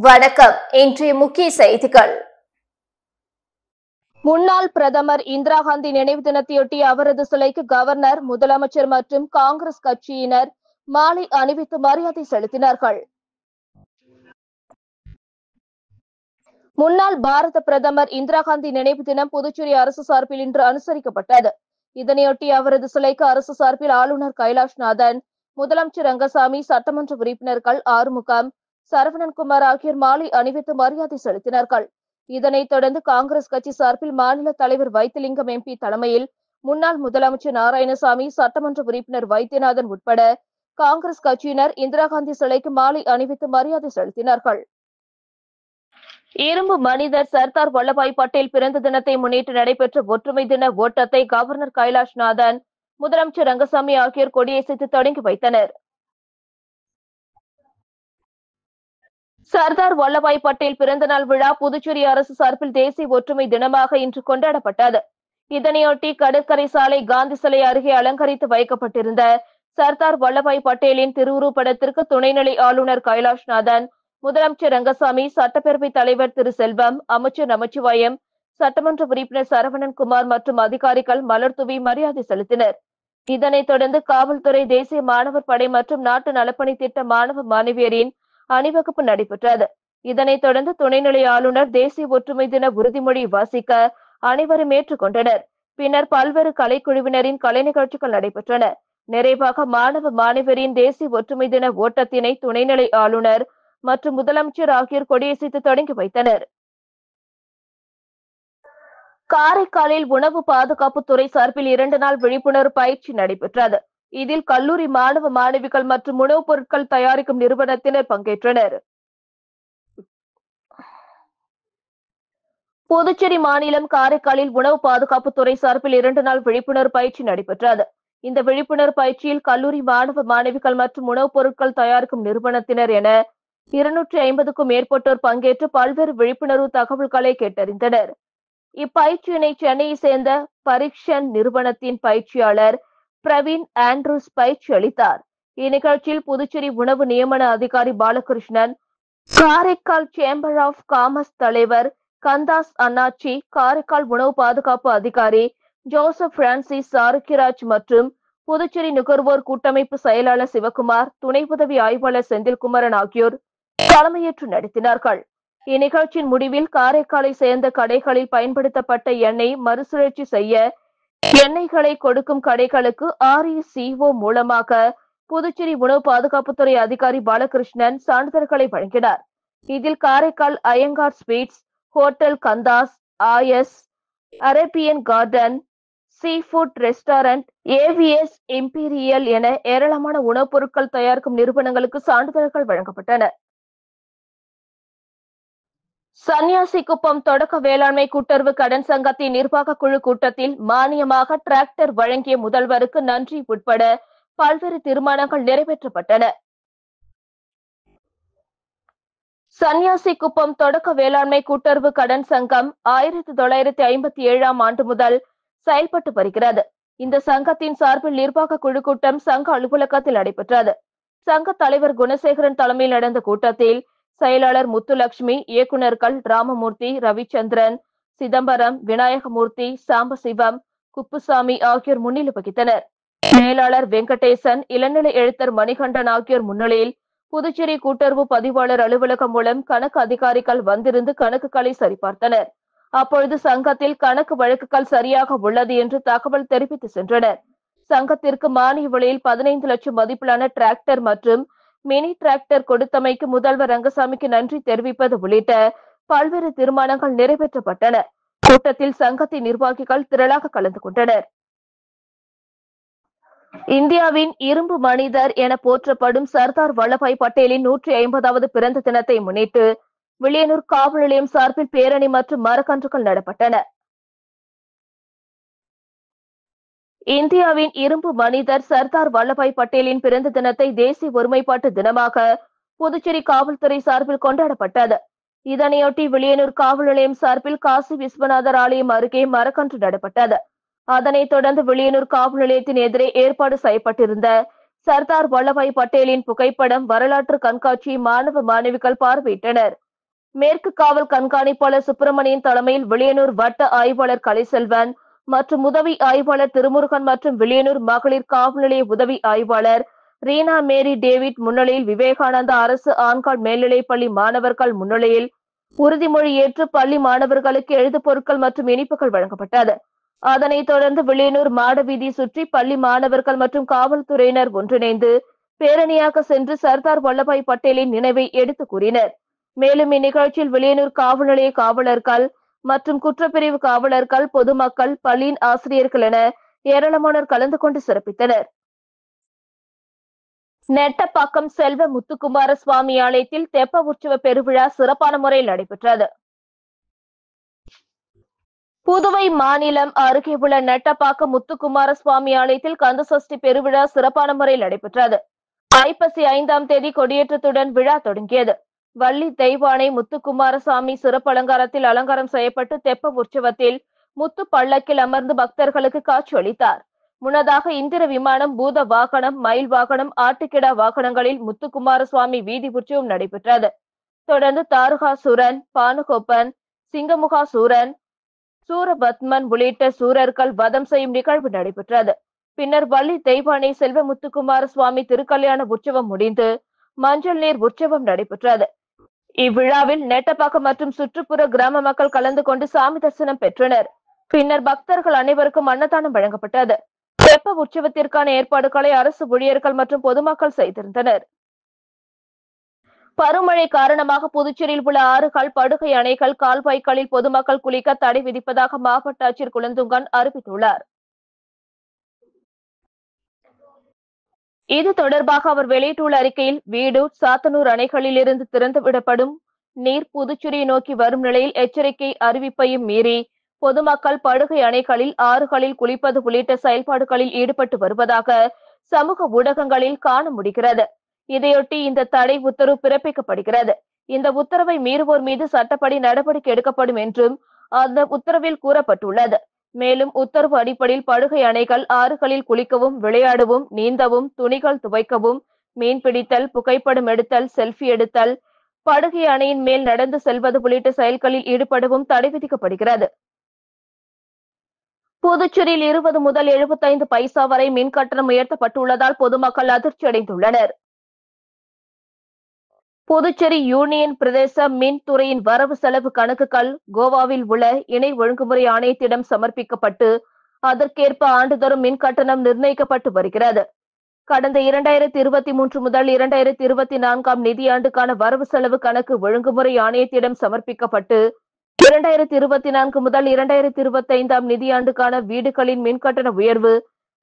வணக்கம். இன்றைய முக்கிய செய்திகள். முன்னாள் பிரதமர் இந்திரா காந்தி நினைவு தினத்தையொட்டி அவரது சிலைக்கு கவர்னர், முதலமைச்சர் மற்றும் காங்கிரஸ் கட்சியினர் மாலை அணிவித்து மரியாதை செலுத்தினார்கள். முன்னாள் பாரத பிரதமர் இந்திரா காந்தி நினைவு தினம் புதுச்சேரி அரசு சார்பில் இன்று அனுசரிக்கப்பட்டது. இதனையொட்டி அவரது சிலைக்கு அரசு சார்பில் ஆளுநர் கைலாஷ்நாதன், முதலமைச்சர் ரங்கசாமி, சட்டமன்ற உறுப்பினர்கள் ஆறுமுகம், சரவணன்குமார் ஆகியோர் மாலை அணிவித்து மரியாதை செலுத்தினார்கள். இதனைத் தொடர்ந்து காங்கிரஸ் கட்சி சார்பில் மாநில தலைவர் வைத்திலிங்கம் எம்பி தலைமையில் முன்னாள் முதலமைச்சர் நாராயணசாமி, சட்டமன்ற உறுப்பினர் வைத்தியநாதன் உட்பட காங்கிரஸ் கட்சியினர் இந்திரா காந்தி சிலைக்கு மாலை அணிவித்து மரியாதை செலுத்தினார்கள். இரும்பு மனிதர் சர்தார் வல்லபாய் பட்டேல் பிறந்த தினத்தை முன்னிட்டு நடைபெற்ற ஒற்றுமை தின ஓட்டத்தை கவர்னர் கைலாஷ்நாதன், முதலமைச்சர் ரங்கசாமி ஆகியோர் கொடியசைத்து தொடங்கி வைத்தனர். சர்தார் வல்லபாய் பட்டேல் பிறந்தநாள் விழா புதுச்சேரி அரசு சார்பில் தேசிய ஒற்றுமை தினமாக இன்று கொண்டாடப்பட்டது. இதனையொட்டி கடற்கரை சாலை காந்தி சிலை அருகே அலங்கரித்து வைக்கப்பட்டிருந்த சர்தார் வல்லபாய் பட்டேலின் திருவுருவப் படத்திற்கு துணைநிலை ஆளுநர் கைலாஷ்நாதன், முதலமைச்சர் ரங்கசாமி, சட்டப்பேரவைத் தலைவர் திரு செல்வம், அமைச்சர் நமச்சிவாயம், சட்டமன்ற உறுப்பினர் சரவணன்குமார் மற்றும் அதிகாரிகள் மலர் தூவி மரியாதை செலுத்தினர். இதனைத் தொடர்ந்து காவல்துறை, தேசிய மாணவர் படை மற்றும் நாட்டு நலப்பணி திட்ட மாணவ மாணவியரின் அணிவகுப்பு நடைபெற்றது. இதனைத் தொடர்ந்து துணைநிலை ஆளுநர் தேசிய ஒற்றுமை தின உறுதிமொழி வாசிக்க அனைவரும் ஏற்றுக்கொண்டனர். பின்னர் பல்வேறு கலைக்குழுவினரின் கலை நிகழ்ச்சிகள் நடைபெற்றன. நிறைவாக மாணவ மாணவியரின் தேசிய ஒற்றுமை தின ஓட்டத்தினை துணைநிலை ஆளுநர் மற்றும் முதலமைச்சர் ஆகியோர் கொடியசைத்து தொடங்கி வைத்தனர். காரைக்காலில் உணவு பாதுகாப்புத்துறை சார்பில் 2 நாள் விழிப்புணர்வு பயிற்சி நடைபெற்றது. இதில் கல்லூரி மாணவ மாணவிகள் மற்றும் உணவுப் பொருட்கள் தயாரிக்கும் நிறுவனத்தினர் பங்கேற்றனர். புதுச்சேரி மாநிலம் காரைக்காலில் உணவு பாதுகாப்புத்துறை சார்பில் 2 நாள் விழிப்புணர்வு பயிற்சி நடைபெற்றது. இந்த விழிப்புணர்வு பயிற்சியில் கல்லூரி மாணவ மாணவிகள் மற்றும் உணவுப் பொருட்கள் தயாரிக்கும் நிறுவனத்தினர் என 250க்கும் மேற்பட்டோர் பங்கேற்று பல்வேறு விழிப்புணர்வு தகவல்களை கேட்டறிந்தனர். இப்பயிற்சியினை சென்னையை சேர்ந்த பரீக்ஷன் நிறுவனத்தின் பயிற்சியாளர் பிரவீன் ஆண்ட்ரூஸ் பயிற்சி அளித்தார். இந்நிகழ்ச்சியில் புதுச்சேரி உணவு நியமன அதிகாரி Balakrishnan, Karaikal chamber of commerce தலைவர் கந்தாஸ் அண்ணாச்சி, காரைக்கால் உணவு பாதுகாப்பு அதிகாரி ஜோசப் பிரான்சிஸ் சாருக்கிராஜ் மற்றும் புதுச்சேரி நுகர்வோர் கூட்டமைப்பு செயலாளர் சிவகுமார், துணை உதவி ஆய்வாளர் செந்தில்குமரன் ஆகியோர் தலைமையேற்று நடத்தினார்கள். இந்நிகழ்ச்சியின் முடிவில் காரைக்காலை சேர்ந்த கடைகளில் பயன்படுத்தப்பட்ட எண்ணெய் மறுசுழற்சி செய்ய எண்ணெய்களை கொடுக்கும் கடைகளுக்கு RECO மூலமாக புதுச்சேரி உணவு பாதுகாப்புத்துறை அதிகாரி பாலகிருஷ்ணன் சான்றிதழ்களை வழங்கினார். இதில் காரைக்கால் ஐயங்கார் ஸ்வீட்ஸ், ஹோட்டல் கந்தாஸ், ஆயஸ், Arabian garden, sea food restaurant, AVS imperial என ஏராளமான உணவுப் பொருட்கள் தயாரிக்கும் நிறுவனங்களுக்கு சான்றிதழ்கள் வழங்கப்பட்டன. சன்னியாசிக்குப்பம் தொடக்க வேளாண்மை கூட்டுறவு கடன் சங்கத்தின் நிர்வாக குழு கூட்டத்தில் மானியமாக டிராக்டர் வழங்கிய முதல்வருக்கு நன்றி உட்பட பல்வேறு தீர்மானங்கள் நிறைவேற்றப்பட்டன. சன்னியாசிக்குப்பம் தொடக்க வேளாண்மை கூட்டுறவு கடன் சங்கம் 1957ஆம் ஆண்டு முதல் செயல்பட்டு வருகிறது. இந்த சங்கத்தின் சார்பில் நிர்வாக குழு கூட்டம் சங்க அலுவலகத்தில் நடைபெற்றது. சங்க தலைவர் குணசேகரன் தலைமையில் நடந்த கூட்டத்தில் செயலாளர் முத்துலட்சுமி, இயக்குநர்கள் ராமமூர்த்தி, ரவிச்சந்திரன், சிதம்பரம், விநாயகமூர்த்தி, சாம்பசிவம், குப்புசாமி ஆகியோர் முன்னிலை வகித்தனர். மேலாளர் வெங்கடேசன், இளநிலை எழுத்தர் மணிகண்டன் ஆகியோர் முன்னிலையில் புதுச்சேரி கூட்டுறவு பதிவாளர் அலுவலகம் மூலம் கணக்கு அதிகாரிகள் வந்திருந்து கணக்குகளை சரிபார்த்தனர். அப்பொழுது சங்கத்தில் கணக்கு வழக்குகள் சரியாக உள்ளது என்று தகவல் தெரிவித்து சென்றனர். சங்கத்திற்கு மானிய விலையில் 15 லட்சம் மதிப்பிலான டிராக்டர் மற்றும் மினி டிராக்டர் கொடுத்தமைக்கு முதல்வர் ரங்கசாமிக்கு நன்றி தெரிவிப்பது உள்ளிட்ட பல்வேறு தீர்மானங்கள் நிறைவேற்றப்பட்டன. கூட்டத்தில் சங்கத்தின் நிர்வாகிகள் திரளாக கலந்து கொண்டனர். இந்தியாவின் இரும்பு மனிதர் என போற்றப்படும் சர்தார் வல்லபாய் பட்டேலின் 150வது பிறந்த தினத்தை முன்னிட்டு வில்லியனூர் காவல் நிலையம் சார்பில் பேரணி மற்றும் மரக்கன்றுகள் நடப்பட்டன. இந்தியாவின் இரும்பு மனிதர் சர்தார் வல்லபாய் பட்டேலின் பிறந்த தினத்தை தேசிய ஒருமைப்பாட்டு தினமாக புதுச்சேரி காவல்துறை சார்பில் கொண்டாடப்பட்டது. இதனையொட்டி வில்லியனூர் காவல் நிலையம் சார்பில் காசி விஸ்வநாதர் ஆலயம் அருகே மரக்கன்று நடப்பட்டது. அதனைத் தொடர்ந்து வில்லியனூர் காவல் நிலையத்தின் எதிரே ஏற்பாடு செய்யப்பட்டிருந்த சர்தார் வல்லபாய் பட்டேலின் புகைப்படம், வரலாற்று கண்காட்சி மாணவ மாணவிகள் பார்வையிட்டனர். மேற்கு காவல் கண்காணிப்பாளர் சுப்பிரமணியன் தலைமையில் வில்லியனூர் வட்ட ஆய்வாளர் கலைசெல்வன் மற்றும் உதவி ஆய்வாளர் திருமுருகன் மற்றும் வில்லியனூர் மகளிர் காவல் நிலைய உதவி ஆய்வாளர் ரீனா மேரி டேவிட் முன்னிலையில் விவேகானந்தா அரசு ஆண்கள் மேல்நிலைப்பள்ளி மாணவர்கள் முன்னிலையில் உறுதிமொழி ஏற்று பள்ளி மாணவர்களுக்கு எழுது பொருட்கள் மற்றும் இனிப்புகள் வழங்கப்பட்டது. அதனைத் தொடர்ந்து வில்லியனூர் மாடவீதி சுற்றி பள்ளி மாணவர்கள் மற்றும் காவல்துறையினர் ஒன்றிணைந்து பேரணியாக சென்று சர்தார் வல்லபாய் பட்டேலின் நினைவை எடுத்து கூறினர். மேலும் இந்நிகழ்ச்சியில் வில்லியனூர் காவல் நிலைய காவலர்கள் மற்றும் குற்றப்பிரிவு காவலர்கள், பொதுமக்கள், பள்ளியின் ஆசிரியர்கள் என ஏராளமானோர் கலந்து கொண்டு சிறப்பித்தனர். நெட்டப்பாக்கம் செல்வ முத்துக்குமார சுவாமி ஆலயத்தில் தெப்ப உற்சவ பெருவிழா சிறப்பான முறையில் நடைபெற்றது. புதுவை மாநிலம் அருகே உள்ள நெட்டப்பாக்கம் முத்துக்குமார சுவாமி ஆலயத்தில் கந்தசஷ்டி பெருவிழா சிறப்பான முறையில் நடைபெற்றது. ஐப்பசி 5ஆம் தேதி கொடியேற்றத்துடன் விழா தொடங்கியது. வள்ளி தெய்வானை முத்துக்குமாரசாமி சிறப்பு அலங்காரத்தில் அலங்காரம் செய்யப்பட்டு தெப்ப உற்சவத்தில் முத்து பல்லக்கில் அமர்ந்து பக்தர்களுக்கு காட்சி அளித்தார். முன்னதாக இந்திர விமானம், பூத வாகனம், மயில் வாகனம், ஆட்டுக்கிடா வாகனங்களில் முத்துக்குமாரசுவாமி வீதி உற்சவம் நடைபெற்றது. தொடர்ந்து தாரகாசூரன், பானுகோப்பன், சிங்கமுகாசூரன், சூரபத்மன் உள்ளிட்ட சூரர்கள் வதம் செய்யும் நிகழ்வு நடைபெற்றது. பின்னர் வள்ளி தெய்வானை செல்வ முத்துக்குமார சுவாமி திருக்கல்யாண உற்சவம் முடிந்து மஞ்சள் நீர் உற்சவம் நடைபெற்றது. இவ்விழாவில் நெட்டப்பாக்கம் மற்றும் சுற்றுப்புற கிராம மக்கள் கலந்து கொண்டு சாமி தரிசனம் பெற்றனர். பின்னர் பக்தர்கள் அனைவருக்கும் அன்னதானம் வழங்கப்பட்டது. தெப்ப உற்சவத்திற்கான ஏற்பாடுகளை அரசு ஊழியர்கள் மற்றும் பொதுமக்கள் செய்திருந்தனர். பருமழை காரணமாக புதுச்சேரியில் உள்ள ஆறுகள், படுகை அணைகள், கால்வாய்களில் பொதுமக்கள் குளிக்க தடை விதிப்பதாக மாவட்ட ஆட்சியர் குலந்துங்கன் அறிவித்துள்ளார். இது தொடர்பாக அவர் வெளியிட்டுள்ள அறிக்கையில், வீடூர், சாத்தனூர் அணைகளில் இருந்து திறந்துவிடப்படும் நீர் புதுச்சேரியை நோக்கி வரும் நிலையில் எச்சரிக்கை அறிவிப்பையும் மீறி பொதுமக்கள் படுகை அணைகளில், ஆறுகளில் குளிப்பது உள்ளிட்ட செயல்பாடுகளில் ஈடுபட்டு வருவதாக சமூக ஊடகங்களில் காண முடிகிறது. இதையொட்டி இந்த தடை உத்தரவு பிறப்பிக்கப்படுகிறது. இந்த உத்தரவை மீறுவோர் மீது சட்டப்படி நடவடிக்கை எடுக்கப்படும் என்றும் அந்த உத்தரவில் கூறப்பட்டுள்ளது. மேலும் உத்தரவு அடிப்படையில் படுகை அணைகள், ஆறுகளில் குளிக்கவும், விளையாடவும், நீந்தவும், துணிகள் துவைக்கவும், மீன் பிடித்தல், புகைப்படம் எடுத்தல், செல்ஃபி எடுத்தல், படுகை அணையின் மேல் நடந்து செல்வது உள்ளிட்ட செயல்களில் ஈடுபடவும் தடை விதிக்கப்படுகிறது. புதுச்சேரியில் 20 முதல் 75 பைசா வரை மின் கட்டணம் உயர்த்தப்பட்டுள்ளதால் பொதுமக்கள் அதிர்ச்சி அடைந்துள்ளனர். புதுச்சேரி யூனியன் பிரதேச மின்துறையின் வரவு செலவு கணக்குகள் கோவாவில் உள்ள இணை ஒழுங்குமுறை ஆணையத்திடம் சமர்ப்பிக்கப்பட்டு அதற்கேற்ப ஆண்டுதோறும் மின் கட்டணம் நிர்ணயிக்கப்பட்டு வருகிறது. கடந்த 2023 முதல் 2024ஆம் நிதியாண்டுக்கான வரவு செலவு கணக்கு ஒழுங்குமுறை ஆணையத்திடம் சமர்ப்பிக்கப்பட்டு 2024 முதல் 2025ஆம் நிதியாண்டுக்கான வீடுகளின் மின்கட்டண உயர்வு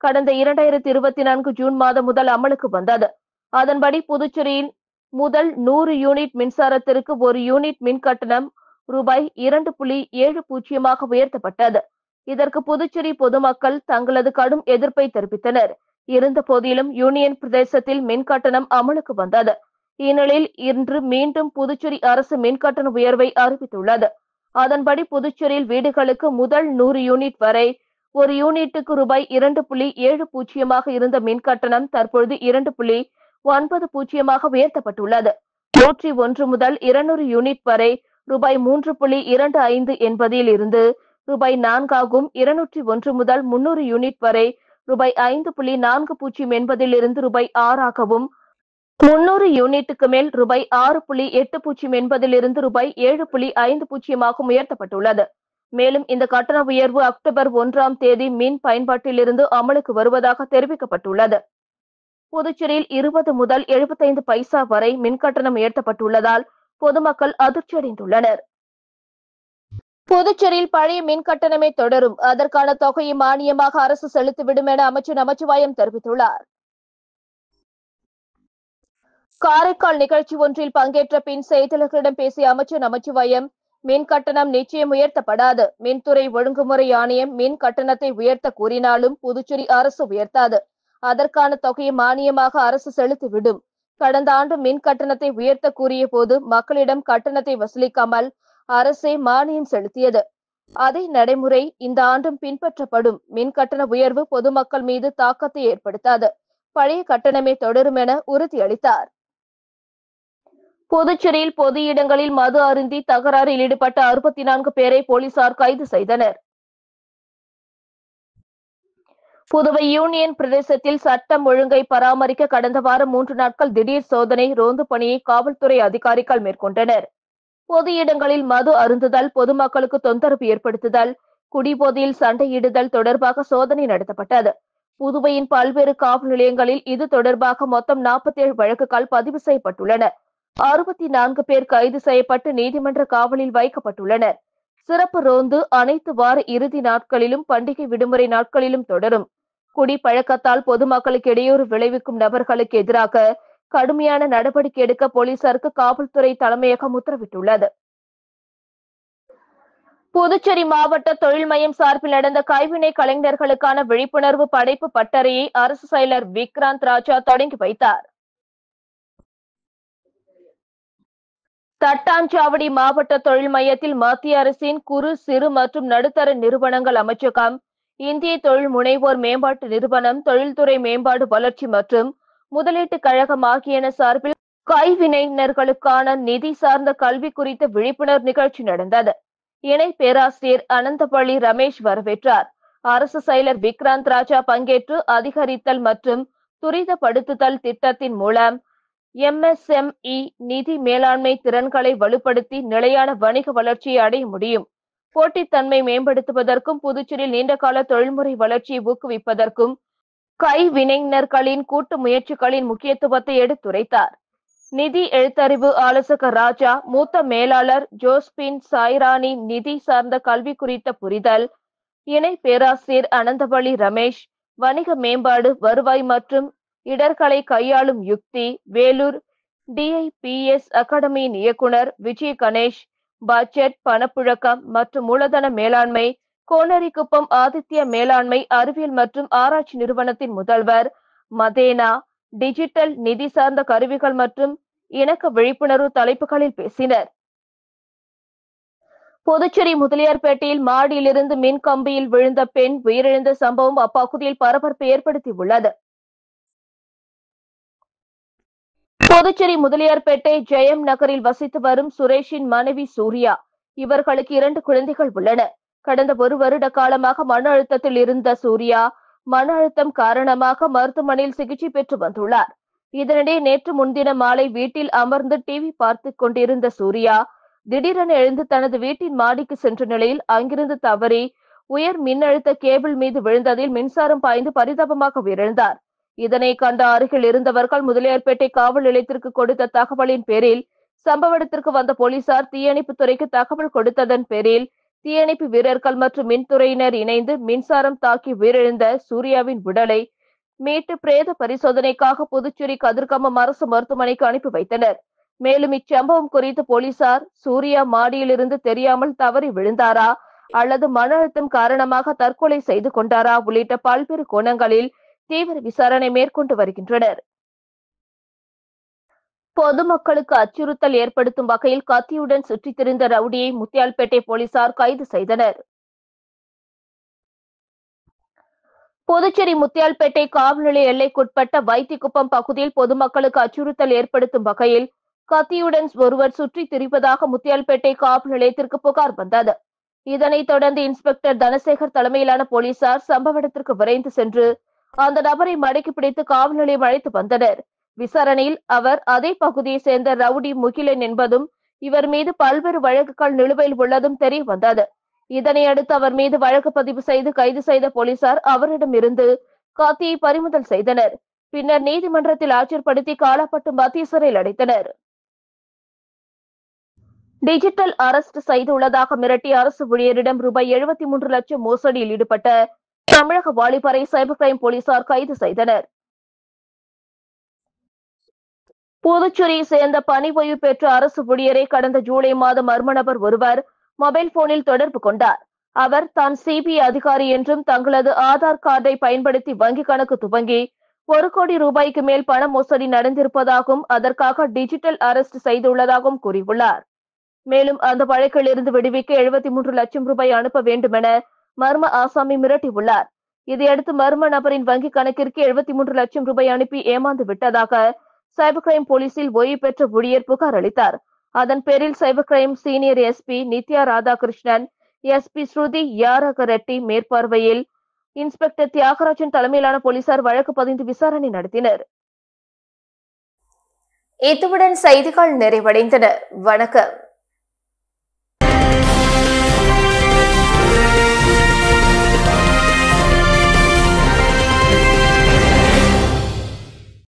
கடந்த 2024 ஜூன் மாதம் முதல் அமலுக்கு வந்தது. அதன்படி புதுச்சேரியில் முதல் 100 யூனிட் மின்சாரத்திற்கு 1 யூனிட் மின் கட்டணம் ரூபாய் 2.70 உயர்த்தப்பட்டது. இதற்கு புதுச்சேரி பொதுமக்கள் தங்களது கடும் எதிர்ப்பை தெரிவித்தனர். இருந்த போதிலும் யூனியன் பிரதேசத்தில் மின் கட்டணம் அமலுக்கு வந்தது. இந்நிலையில் இன்று மீண்டும் புதுச்சேரி அரசு மின் கட்டண உயர்வை அறிவித்துள்ளது. அதன்படி புதுச்சேரியில் வீடுகளுக்கு முதல் 100 யூனிட் வரை 1 யூனிட்டுக்கு ரூபாய் 2.70 இருந்த மின் கட்டணம் தற்பொழுது 2.90 உயர்த்தப்பட்டுள்ளது. 101 முதல் 200 யூனிட் வரை ரூபாய் 3.25 என்பதில் இருந்து ரூபாய் 4 201 முதல் 300 யூனிட் வரை ரூபாய் 5.40 என்பதில் இருந்து ரூபாய் 6 300 யூனிட்டுக்கு மேல் ரூபாய் 6.80 என்பதில் இருந்து ரூபாய் 7.50 உயர்த்தப்பட்டுள்ளது. மேலும் இந்த கட்டண உயர்வு அக்டோபர் 1ஆம் தேதி மின் பயன்பாட்டிலிருந்து அமலுக்கு வருவதாக தெரிவிக்கப்பட்டுள்ளது. புதுச்சேரியில் 20 முதல் 75 பைசா வரை மின்கட்டணம் உயர்த்தப்பட்டுள்ளதால் பொதுமக்கள் அதிர்ச்சியடைந்துள்ளனர். புதுச்சேரியில் பழைய மின் கட்டணமே தொடரும், அதற்கான தொகையை மானியமாக அரசு செலுத்திவிடும் என அமைச்சர் நமச்சிவாயம் தெரிவித்துள்ளார். காரைக்கால் நிகழ்ச்சி ஒன்றில் பங்கேற்ற பின் செய்தியாளர்களிடம் பேசிய அமைச்சர் நமச்சிவாயம், மின் கட்டணம் நிச்சயம் உயர்த்தப்படாது. மின்துறை ஒழுங்குமுறை ஆணையம் மின் கட்டணத்தை உயர்த்த கூறினாலும் புதுச்சேரி அரசு உயர்த்தாது. அதற்கான தொகையை மானியமாக அரசு செலுத்திவிடும். கடந்த ஆண்டு மின் கட்டணத்தை உயர்த்த கூறிய போது மக்களிடம் கட்டணத்தை வசூலிக்காமல் அரசே மானியம் செலுத்தியது. அதே நடைமுறை இந்த ஆண்டும் பின்பற்றப்படும். மின் கட்டண உயர்வு பொதுமக்கள் மீது தாக்கத்தை ஏற்படுத்தாது. பழைய கட்டணமே தொடரும் என உறுதியளித்தார். புதுச்சேரியில் பொது இடங்களில் மது அருந்தி தகராறில் ஈடுபட்ட 64 பேரை போலீசார் கைது செய்தனர். புதுவை யூனியன் பிரதேசத்தில் சட்டம் ஒழுங்கை பராமரிக்க கடந்த வாரம் 3 நாட்கள் திடீர் சோதனை ரோந்து பணியை காவல்துறை அதிகாரிகள் மேற்கொண்டனர். பொது இடங்களில் மது அருந்துதல், பொதுமக்களுக்கு தொந்தரவு ஏற்படுத்துதல், குடிபோதையில் சண்டையிடுதல் தொடர்பாக சோதனை நடத்தப்பட்டது. புதுவையின் பல்வேறு காவல் நிலையங்களில் இது தொடர்பாக மொத்தம் 47 வழக்குகள் பதிவு செய்யப்பட்டுள்ளன. 64 பேர் கைது செய்யப்பட்டு நீதிமன்ற காவலில் வைக்கப்பட்டுள்ளனர். சிறப்பு ரோந்து அனைத்து வார இறுதி நாட்களிலும் பண்டிகை விடுமுறை நாட்களிலும் தொடரும். குடிப்பழக்கத்தால் பொதுமக்களுக்கு இடையூறு விளைவிக்கும் நபர்களுக்கு எதிராக கடுமையான நடவடிக்கை எடுக்க போலீசாருக்கு காவல்துறை தலைமையகம் உத்தரவிட்டுள்ளது. புதுச்சேரி மாவட்ட தொழில் மையம் சார்பில் நடந்த கைவினை கலைஞர்களுக்கான விழிப்புணர்வு படைப்பு பட்டறையை அரசு செயலர் விக்ராந்த் ராஜா தொடங்கி வைத்தார். தட்டாஞ்சாவடி மாவட்ட தொழில் மையத்தில் மத்திய அரசின் குறு, சிறு மற்றும் நடுத்தர நிறுவனங்கள் அமைச்சகம், இந்திய தொழில் முனைவோர் மேம்பாட்டு நிறுவனம், தொழில்துறை மேம்பாடு வளர்ச்சி மற்றும் முதலீட்டு கழகம் ஆகியன சார்பில் கைவினைஞர்களுக்கான நிதி சார்ந்த கல்வி குறித்த விழிப்புணர்வு நிகழ்ச்சி நடந்தது. இணை பேராசிரியர் அனந்தபள்ளி ரமேஷ் வரவேற்றார். அரசு செயலர் விக்ராந்த் ராஜா பங்கேற்று அதிகரித்தல் மற்றும் துரிதப்படுத்துதல் திட்டத்தின் மூலம் MSME நிதி மேலாண்மை திறன்களை வலுப்படுத்தி நிலையான வணிக வளர்ச்சியை அடைய முடியும். போட்டித்தன்மை மேம்படுத்துவதற்கும் புதுச்சேரியில் நீண்டகால தொழில்முறை வளர்ச்சியை ஊக்குவிப்பதற்கும் கைவினைஞர்களின் கூட்டு முயற்சிகளின் முக்கியத்துவத்தை எடுத்துரைத்தார். நிதி எழுத்தறிவு ஆலோசகர் ராஜா, மூத்த மேலாளர் ஜோஸ்பின் சாய்ராணி நிதி சார்ந்த கல்வி குறித்த புரிதல், இணை பேராசிரியர் அனந்தபள்ளி ரமேஷ் வணிக மேம்பாடு, வருவாய் மற்றும் இடர்களை கையாளும் யுக்தி, வேலூர் DIPS அகாடமியின் இயக்குனர் விஜய் கணேஷ் பட்ஜெட், பணப்புழக்கம் மற்றும் மூலதன மேலாண்மை, கோனரிக்குப்பம் ஆதித்யா மேலாண்மை அறிவியல் மற்றும் ஆராய்ச்சி நிறுவனத்தின் முதல்வர் மதேனா டிஜிட்டல் நிதி சார்ந்த கருவிகள் மற்றும் இணக்க விழிப்புணர்வு தலைப்புகளில் பேசினர். புதுச்சேரி முதலியார்பேட்டையில் மாடியிலிருந்து மின் கம்பியில் விழுந்த பெண் உயிரிழந்த சம்பவம் அப்பகுதியில் பரபரப்பை ஏற்படுத்தியுள்ளது. புதுச்சேரி முதலியார்பேட்டை ஜெயம் நகரில் வசித்து வரும் சுரேஷின் மனைவி சூர்யா. இவர்களுக்கு 2 குழந்தைகள் உள்ளன. கடந்த 1 வருட காலமாக மன அழுத்தத்தில் இருந்த சூர்யா மன அழுத்தம் காரணமாக மருத்துவமனையில் சிகிச்சை பெற்று வந்துள்ளார். இதனிடையே நேற்று முன்தினம் மாலை வீட்டில் அமர்ந்து டிவி பார்த்துக் கொண்டிருந்த சூர்யா திடீரென எழுந்து தனது வீட்டின் மாடிக்கு சென்ற நிலையில் அங்கிருந்து தவறி உயர் மின்னழுத்த கேபிள் மீது விழுந்ததில் மின்சாரம் பாய்ந்து பரிதாபமாக உயிரிழந்தார். இதனை கண்ட அருகில் இருந்தவர்கள் முதலியார்பேட்டை காவல் நிலையத்திற்கு கொடுத்த தகவலின் பேரில் சம்பவ இடத்திற்கு வந்த போலீசார் தீயணைப்பு துறைக்கு தகவல் கொடுத்ததன் பேரில் தீயணைப்பு வீரர்கள் மற்றும் மின்துறையினர் இணைந்து மின்சாரம் தாக்கி உயிரிழந்த சூர்யாவின் உடலை மீட்டு பிரேத பரிசோதனைக்காக புதுச்சேரி கதிர்காமம் அரசு மருத்துவமனைக்கு அனுப்பி வைத்தனர். மேலும் இச்சம்பவம் குறித்து போலீசார் சூர்யா மாடியிலிருந்து தெரியாமல் தவறி விழுந்தாரா அல்லது மன அழுத்தம் காரணமாக தற்கொலை செய்து கொண்டாரா உள்ளிட்ட பல்வேறு கோணங்களில் தீவிர விசாரணை மேற்கொண்டு வருகின்றனர். பொதுமக்களுக்கு அச்சுறுத்தல் ஏற்படுத்தும் வகையில் கத்தியுடன் சுற்றித் திரிந்த ரவுடியை முத்தியால்பேட்டை போலீசார் கைது செய்தனர். புதுச்சேரி முத்தியால்பேட்டை காவல் நிலைய எல்லைக்குட்பட்ட வைத்திக்குப்பம் பகுதியில் பொதுமக்களுக்கு அச்சுறுத்தல் ஏற்படுத்தும் வகையில் கத்தியுடன் ஒருவர் சுற்றித் திரிவதாக முத்தியால்பேட்டை காவல் நிலையத்திற்கு புகார் வந்தது. இதனைத் தொடர்ந்து இன்ஸ்பெக்டர் தனசேகர் தலைமையிலான போலீசார் சம்பவ இடத்திற்கு விரைந்து சென்று அந்த நபரை மடக்கி பிடித்து காவல் நிலையம் அழைத்து வந்தனர். விசாரணையில் அவர் அதே பகுதியை சேர்ந்த ரவுடி முகிலன் என்பதும் இவர் மீது பல்வேறு வழக்குகள் நிலுவையில் உள்ளதும் தெரிய வந்தது. இதனையடுத்து அவர் மீது வழக்கு பதிவு செய்து கைது செய்த போலீசார் அவரிடமிருந்து கத்தியை பறிமுதல் செய்தனர். பின்னர் நீதிமன்றத்தில் ஆஜர்படுத்தி காலாப்பட்டு மத்திய சிறையில் அடைத்தனர். டிஜிட்டல் அரெஸ்ட் செய்துள்ளதாக மிரட்டி அரசு ஊழியரிடம் ரூபாய் 73 லட்சம் மோசடியில் ஈடுபட்ட தமிழக வாலிபரை சைபர் கிரைம் போலீசார் கைது செய்தனர். புதுச்சேரியை சேர்ந்த பணி ஓய்வு பெற்ற அரசு ஊழியரை கடந்த ஜூலை மாதம் மர்ம நபர் ஒருவர் மொபைல் போனில் தொடர்பு கொண்டார். அவர் தான் CBI அதிகாரி என்றும் தங்களது ஆதார் கார்டை பயன்படுத்தி வங்கி கணக்கு துவங்கி 1 கோடி ரூபாய்க்கு மேல் பண மோசடி நடந்திருப்பதாகவும் அதற்காக டிஜிட்டல் அரெஸ்ட் செய்துள்ளதாகவும் கூறியுள்ளார். மேலும் அந்த வழக்கில் இருந்து விடுவிக்க 73 லட்சம் ரூபாய் அனுப்ப வேண்டுமென மர்ம ஆசாமி மிரட்டியுள்ளார். இதையடுத்து மர்ம நபரின் வங்கி கணக்கிற்கு 73 லட்சம் ரூபாய் அனுப்பி ஏமாந்து விட்டதாக சைபர் கிரைம் போலீசில் ஓய்வு பெற்ற ஊழியர் புகார் அளித்தார். அதன் பேரில் cyber crime senior SP Nithya Radhakrishnan, SP Shruti Yaraka Reddy மேற்பார்வையில் இன்ஸ்பெக்டர் தியாகராஜன் தலைமையிலான போலீசார் வழக்கு பதிந்து விசாரணை நடத்தினர். இத்துடன் செய்திகள் நிறைவடைந்தன. வணக்கம்.